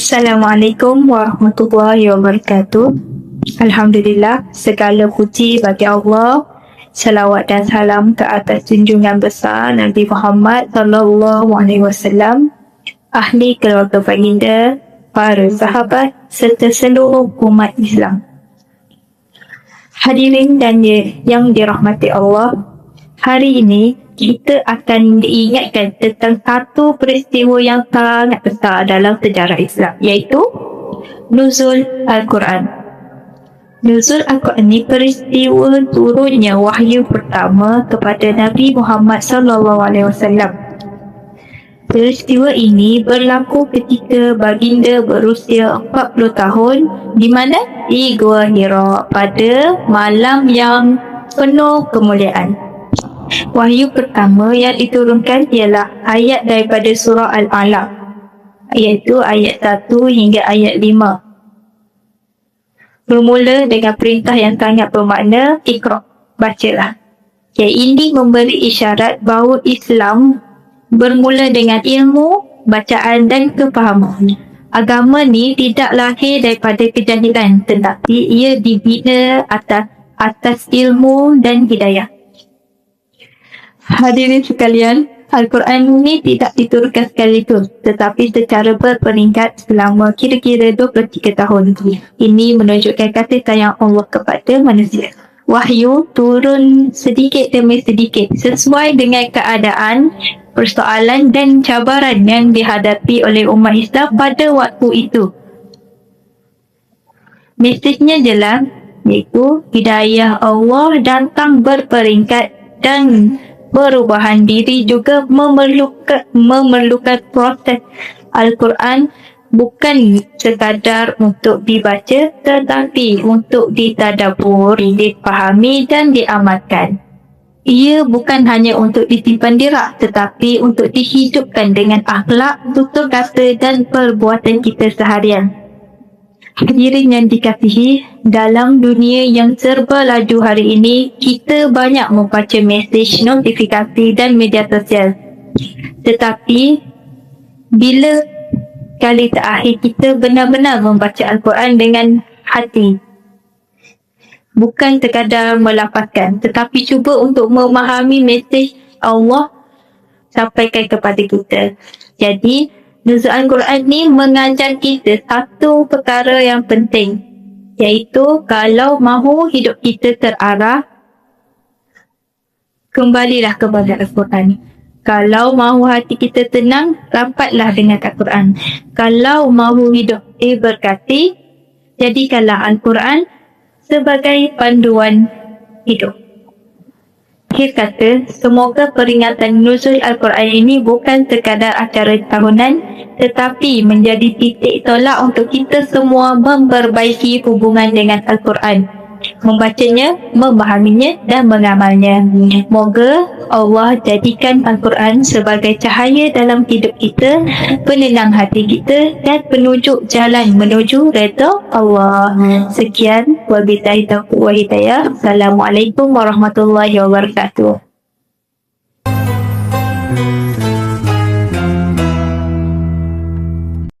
Assalamualaikum warahmatullahi wabarakatuh. Alhamdulillah, segala puji bagi Allah. Salawat dan salam ke atas junjungan besar Nabi Muhammad sallallahu alaihi wasallam, ahli keluarga baginda, para sahabat serta seluruh umat Islam. Hadirin dan yang dirahmati Allah, hari ini kita akan diingatkan tentang satu peristiwa yang sangat besar dalam sejarah Islam, iaitu Nuzul Al-Quran. Nuzul Al-Quran ini peristiwa turunnya wahyu pertama kepada Nabi Muhammad SAW. Peristiwa ini berlaku ketika baginda berusia 40 tahun di mana? Di Gua Hira pada malam yang penuh kemuliaan. Wahyu pertama yang diturunkan ialah ayat daripada surah Al-Alaq, iaitu ayat 1 hingga ayat 5. Bermula dengan perintah yang sangat bermakna, Iqra, bacalah. Ini memberi isyarat bahawa Islam bermula dengan ilmu, bacaan dan kefahaman. Agama ni tidak lahir daripada kejahilan, tetapi ia dibina atas ilmu dan hidayah. Hadirin sekalian, Al-Quran ini tidak diturunkan sekaligus, tetapi secara berperingkat selama kira-kira 23 tahun. Ini menunjukkan kasih sayang Allah kepada manusia. Wahyu turun sedikit demi sedikit sesuai dengan keadaan, persoalan dan cabaran yang dihadapi oleh umat Islam pada waktu itu. Mesejnya jelas, iaitu hidayah Allah datang berperingkat dan perubahan diri juga memerlukan proses. Al-Quran bukan sekadar untuk dibaca, tetapi untuk ditadabbur, dipahami dan diamalkan. Ia bukan hanya untuk disimpan di rak, tetapi untuk dihidupkan dengan akhlak, tutur kata dan perbuatan kita seharian. Hadirin yang dikasihi, dalam dunia yang serba laju hari ini, kita banyak membaca mesej, notifikasi dan media sosial. Tetapi, bila kali terakhir kita benar-benar membaca Al-Quran dengan hati? Bukan sekadar melafazkan, tetapi cuba untuk memahami mesej Allah sampaikan kepada kita. Jadi, Nuzul Al-Quran ni mengajar kita satu perkara yang penting, iaitu kalau mahu hidup kita terarah, kembalilah kepada Al-Quran. Kalau mahu hati kita tenang, rapatlah dengan Al-Quran. Kalau mahu hidup berkati, jadikanlah Al-Quran sebagai panduan hidup. Akhir kata, semoga peringatan Nuzul Al-Quran ini bukan sekadar acara tahunan, tetapi menjadi titik tolak untuk kita semua memperbaiki hubungan dengan Al-Quran, membacanya, memahaminya dan mengamalnya. Moga Allah jadikan Al-Quran sebagai cahaya dalam hidup kita, penenang hati kita dan penunjuk jalan menuju redha Allah. Sekian, wabillahi taufiq wa hidayah. Assalamualaikum warahmatullahi wabarakatuh.